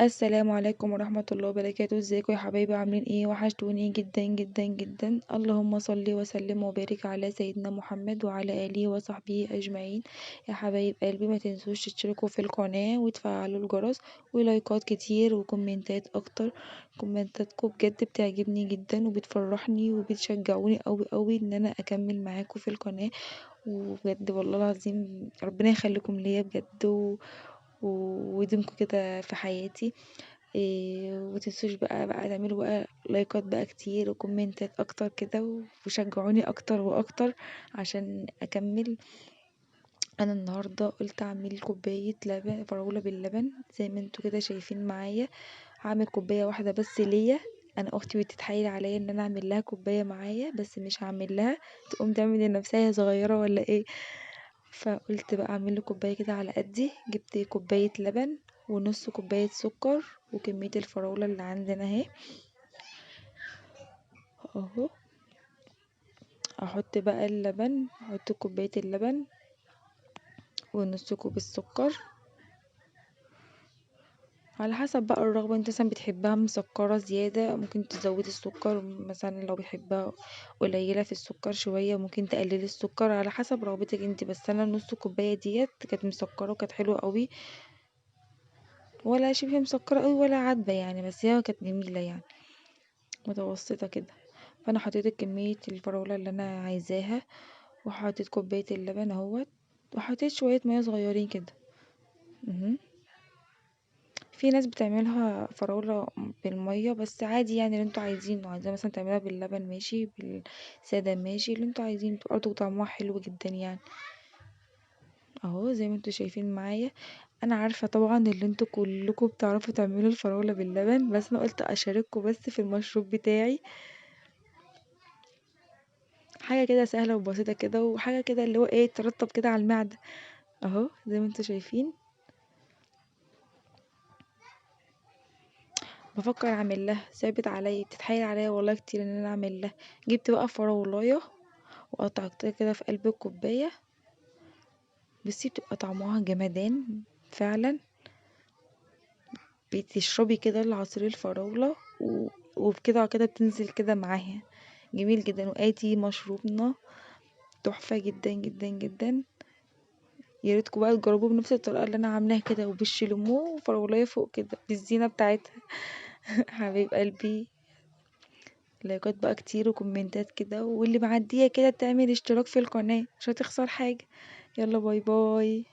السلام عليكم ورحمة الله وبركاته. ازيكم يا حبايبي؟ عاملين ايه؟ وحشتوني جدا جدا جدا. اللهم صل وسلم وبارك على سيدنا محمد وعلى آله وصحبه أجمعين. يا حبايب قلبي، ما تنسوش تشتركوا في القناة وتفعلوا الجرس ولايكات كتير وكومنتات اكتر. كومنتاتكم بجد بتعجبني جدا وبتفرحني وبتشجعوني قوي قوي ان انا اكمل معاكم في القناة. وبجد والله العظيم ربنا يخليكم ليا بجد ويديمكم كده في حياتي. ومتنسوش بقى تعملوا بقى لايكات بقى كتير وكومنتات اكتر كده وشجعوني اكتر واكتر عشان اكمل. انا النهارده قلت اعمل كوبايه لبن فراوله باللبن زي ما انتوا كده شايفين معايا. هعمل كوبايه واحده بس ليا. انا اختي بتتحايل عليا ان انا اعمل لها كوبايه معايا، بس مش هعمل لها، تقوم تعمل لنفسها هي صغيره ولا ايه. فقلت بقى اعمل له كوبايه كده على قدي. جبت كوبايه لبن ونص كوبايه سكر وكميه الفراوله اللي عندنا اهي اهو. احط بقى اللبن، احط كوبايه اللبن ونص كوب السكر على حسب بقى الرغبة. انت مثلا بتحبها مسكرة زيادة ممكن تزودي السكر، مثلا لو بتحبها قليلة في السكر شوية ممكن تقللي السكر على حسب رغبتك انت. بس انا نص كوباية ديت كانت مسكرة وكانت حلوة قوي، ولا شبه مسكرة قوي ولا عدبة يعني، بس هي كانت جميلة يعني متوسطة كده. فانا حطيت كمية الفراولة اللي انا عايزاها وحطيت كوباية اللبن اهوت، وحطيت شوية مية صغيرين كده. مهم. في ناس بتعملها فراولة بالمية بس عادي يعني، اللي انتوا عايزينه. عايزة مثلا تعملها باللبن ماشي، بالسادة ماشي، اللي انتوا عايزينه برضه طعمها حلو جدا يعني. اهو زي ما انتوا شايفين معايا. انا عارفة طبعا اللي انتوا كلكم بتعرفوا تعملوا الفراولة باللبن، بس انا قلت اشارككم بس في المشروب بتاعي. حاجة كده سهلة وبسيطة كده، وحاجة كده اللي هو ايه ترطب كده على المعدة. اهو زي ما انتوا شايفين. بفكر اعمل لها، ثابت عليا بتتحايل عليا والله كتير ان انا اعمل لها. جبت بقى فراولايه وقطعتها كده في قلب الكوبايه. بصي بتبقى طعمها جمدان فعلا. بتشربي كده العصير الفراوله وبكده كده بتنزل كده معاها. جميل جدا. وادي مشروبنا تحفه جدا جدا جدا. يا ريتكم بقى تجربوه بنفس الطريقه اللي انا عاملاها كده، وبش ليمون وفراولايه فوق كده بالزينه بتاعتها. حبيب قلبي، لايكات بقى كتير وكومنتات كده، واللي معدية كده تعمل اشتراك في القناة مش هتخسر حاجة. يلا باي باي.